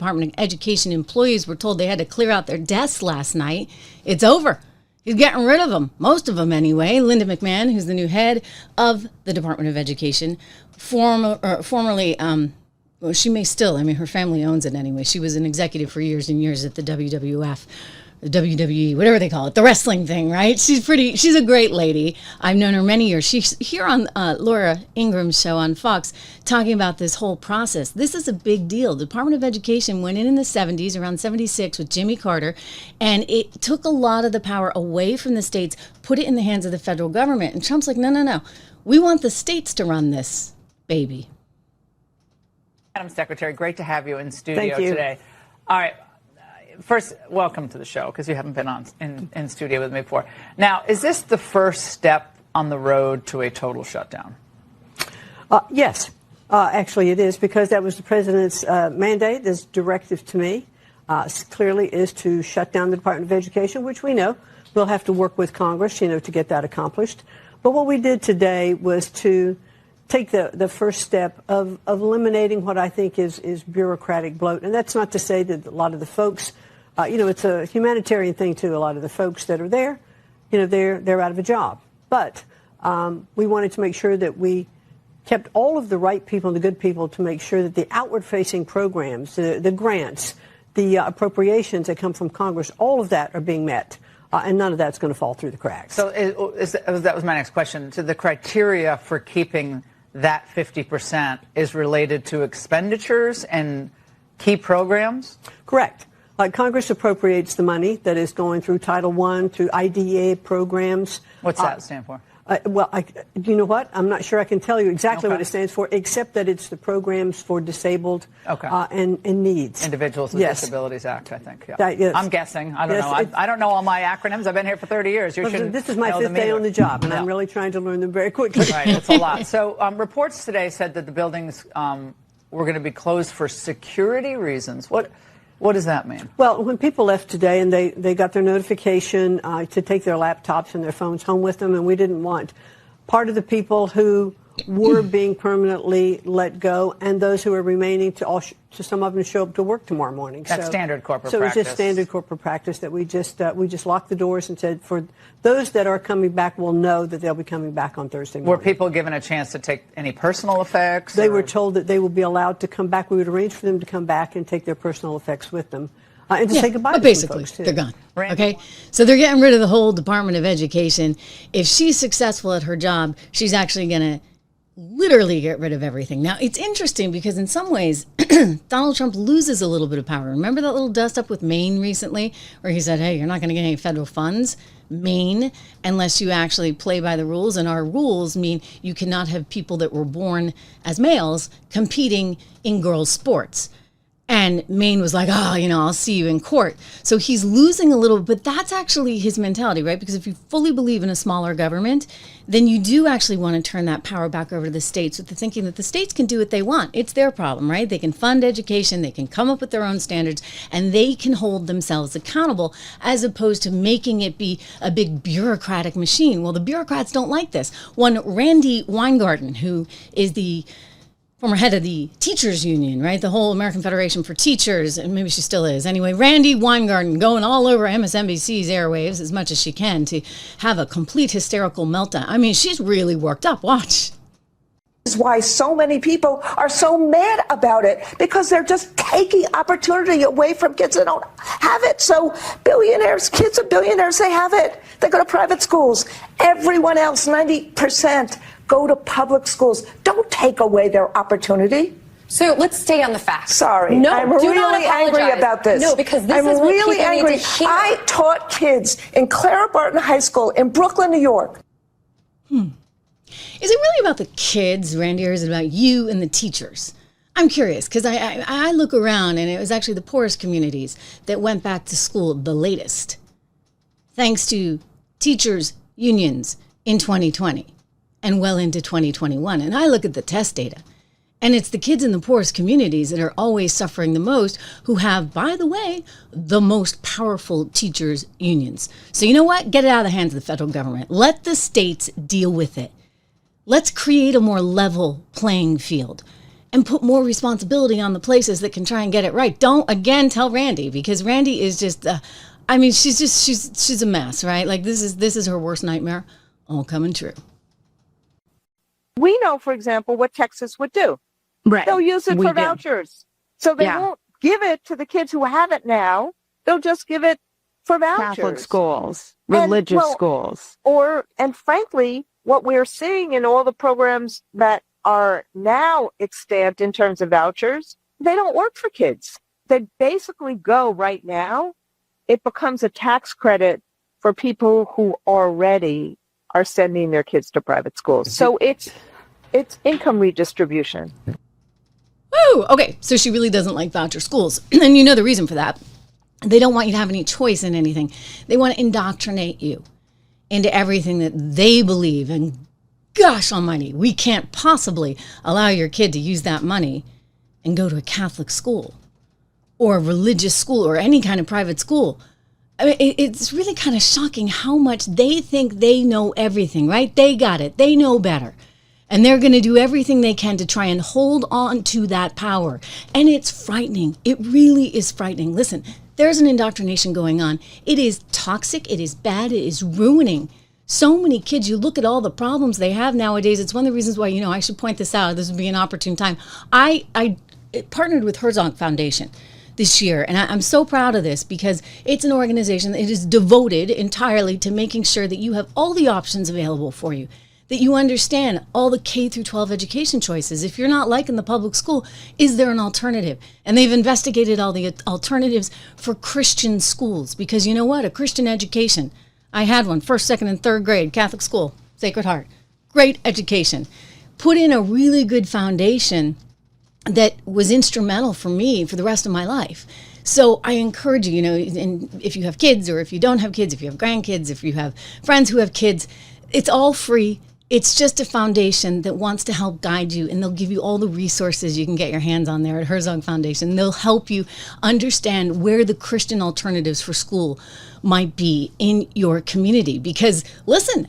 Department of Education employees were told they had to clear out their desks last night. It's over. He's getting rid of them, most of them anyway. Linda McMahon, who's the new head of the Department of Education, formerly, well, she may still, I mean, her family owns it anyway. She was an executive for years and years at the WWF, the WWE, whatever they call it, the wrestling thing, right? She's a great lady. I've known her many years. She's here on Laura Ingram's show on Fox talking about this whole process. This is a big deal. The Department of Education went in the 70s, around 76 with Jimmy Carter, and it took a lot of the power away from the states, put it in the hands of the federal government. And Trump's like, no. We want the states to run this baby. Madam Secretary, great to have you in studio today. All right. First, welcome to the show, because you haven't been on in studio with me before. Now, is this the first step on the road to a total shutdown? Yes, actually it is, because that was the president's mandate. His directive to me clearly is to shut down the Department of Education, which we know we'll have to work with Congress, to get that accomplished. But what we did today was to take the first step of eliminating what I think is bureaucratic bloat. And that's not to say that a lot of the folks, it's a humanitarian thing too. A lot of the folks that are there, they're out of a job. But we wanted to make sure that we kept all of the right people and the good people to make sure that the outward-facing programs, the grants, the appropriations that come from Congress, all of that are being met. And none of that's going to fall through the cracks. So that was my next question. So the criteria for keeping that 50% is related to expenditures and key programs? Correct. Congress appropriates the money that is going through Title I, through IDEA programs. What's that stand for? You know what? I'm not sure I can tell you exactly what it stands for, except that it's the programs for disabled and needs. Individuals with Disabilities Act, I think. Yeah. Yes. I'm guessing. I don't know. I don't know all my acronyms. I've been here for 30 years. This is my fifth day on the job, and I'm really trying to learn them very quickly. Right, it's a lot. So reports today said that the buildings were going to be closed for security reasons. What does that mean? Well, when people left today and they got their notification to take their laptops and their phones home with them, and we didn't want part of the people who were being permanently let go and those who are remaining to some of them show up to work tomorrow morning. That's standard corporate practice. So it was just standard corporate practice that we just locked the doors and said, for those that are coming back, we'll know that they'll be coming back on Thursday morning. Were people given a chance to take any personal effects? They were told that they will be allowed to come back. We would arrange for them to come back and take their personal effects with them. And to say goodbye to basically, folks, too. They're gone. Randy. Okay? So they're getting rid of the whole Department of Education. If she's successful at her job, she's actually going to literally get rid of everything. Now, it's interesting because in some ways, Donald Trump loses a little bit of power. Remember that little dust up with Maine recently where he said, hey, you're not going to get any federal funds, Maine, unless you actually play by the rules. And our rules mean you cannot have people that were born as males competing in girls' sports. And Maine was like, I'll see you in court. So he's losing a little, but that's actually his mentality, right? Because if you fully believe in a smaller government, then you do actually want to turn that power back over to the states with the thinking that the states can do what they want. It's their problem, right? They can fund education, they can come up with their own standards, and they can hold themselves accountable as opposed to making it be a big bureaucratic machine. Well, the bureaucrats don't like this. One, Randy Weingarten, who is the former head of the teachers union, right? The whole American Federation for Teachers, and maybe she still is. Anyway, Randy Weingarten going all over MSNBC's airwaves as much as she can to have a complete hysterical meltdown. I mean, she's really worked up. Watch. This is why so many people are so mad about it, because they're just taking opportunity away from kids that don't have it. So kids of billionaires, they have it. They go to private schools. Everyone else, 90%, go to public schools. Don't take away their opportunity. So let's stay on the facts. Sorry, no, I'm really angry about this. No, because this I'm is what really people angry. need to hear. I taught kids in Clara Barton High School in Brooklyn, New York. Is it really about the kids, Randy, or is it about you and the teachers? I'm curious, because I look around, and it was actually the poorest communities that went back to school the latest, thanks to teachers' unions in 2020 and well into 2021. And I look at the test data, and it's the kids in the poorest communities that are always suffering the most, who have, by the way, the most powerful teachers' unions. So you know what? Get it out of the hands of the federal government. Let the states deal with it. Let's create a more level playing field. and put more responsibility on the places that can try and get it right. Don't, again, tell Randy, because Randy is just, she's a mess, right? Like this is her worst nightmare, all coming true. We know, for example, what Texas would do. Right. They'll use it for vouchers. So they won't give it to the kids who have it now. They'll just give it for vouchers. Catholic schools, religious schools. And frankly, what we're seeing in all the programs that are now extant in terms of vouchers, they don't work for kids. They basically go right now. It becomes a tax credit for people who already are sending their kids to private schools. So it's income redistribution. Woo! Okay, so she really doesn't like voucher schools. And you know the reason for that. They don't want you to have any choice in anything. They want to indoctrinate you into everything that they believe. And gosh almighty, we can't possibly allow your kid to use that money and go to a Catholic school or a religious school or any kind of private school. I mean, it's really kind of shocking how much they think they know everything, right? They got it. They know better. And they're going to do everything they can to try and hold on to that power. And it's frightening. It really is frightening. Listen, there's an indoctrination going on. It is toxic. It is bad. It is ruining so many kids. You look at all the problems they have nowadays. It's one of the reasons why, I should point this out. This would be an opportune time. I partnered with Herzog Foundation this year, and I'm so proud of this because it's an organization that is devoted entirely to making sure that you have all the options available for you, that you understand all the K through 12 education choices. If you're not liking the public school, is there an alternative? And they've investigated all the alternatives for Christian schools because you know what? A Christian education. I had one, first, second, and third grade, Catholic school, Sacred Heart. Great education. Put in a really good foundation that was instrumental for me for the rest of my life. So I encourage you, and if you have kids or if you don't have kids, if you have grandkids, if you have friends who have kids, it's all free. It's just a foundation that wants to help guide you, and they'll give you all the resources you can get your hands on there at Herzog Foundation. They'll help you understand where the Christian alternatives for school might be in your community. Because listen,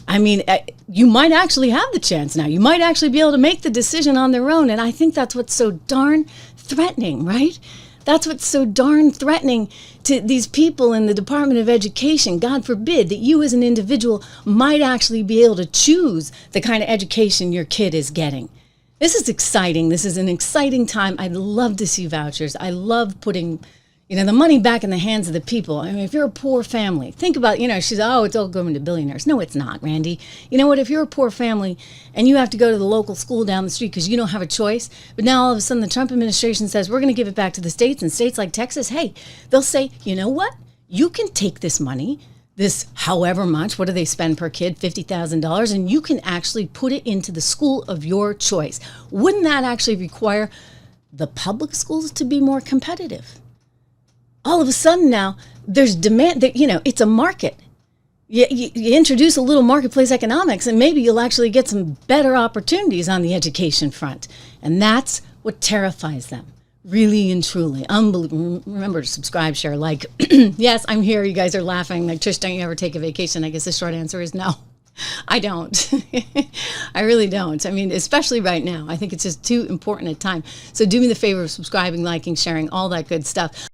you might actually have the chance now. You might actually be able to make the decision on their own. And I think that's what's so darn threatening, right? That's what's so darn threatening to these people in the Department of Education. God forbid that you as an individual might actually be able to choose the kind of education your kid is getting. This is exciting. This is an exciting time. I'd love to see vouchers. I love putting the money back in the hands of the people. I mean, if you're a poor family, think about, she's, it's all going to billionaires. No, it's not, Randy. You know what? If you're a poor family and you have to go to the local school down the street because you don't have a choice, but now all of a sudden the Trump administration says, we're going to give it back to the states, and states like Texas, hey, they'll say, you know what? You can take this money, this however much, what do they spend per kid? $50,000, and you can actually put it into the school of your choice. Wouldn't that actually require the public schools to be more competitive? All of a sudden now, there's demand that, it's a market. You introduce a little marketplace economics, and maybe you'll actually get some better opportunities on the education front. And that's what terrifies them, really and truly. Unbelievable. Remember to subscribe, share, like. Yes, I'm here. You guys are laughing. Like, Trish, don't you ever take a vacation? I guess the short answer is no. I don't. I really don't. Especially right now. I think it's just too important a time. So do me the favor of subscribing, liking, sharing, all that good stuff.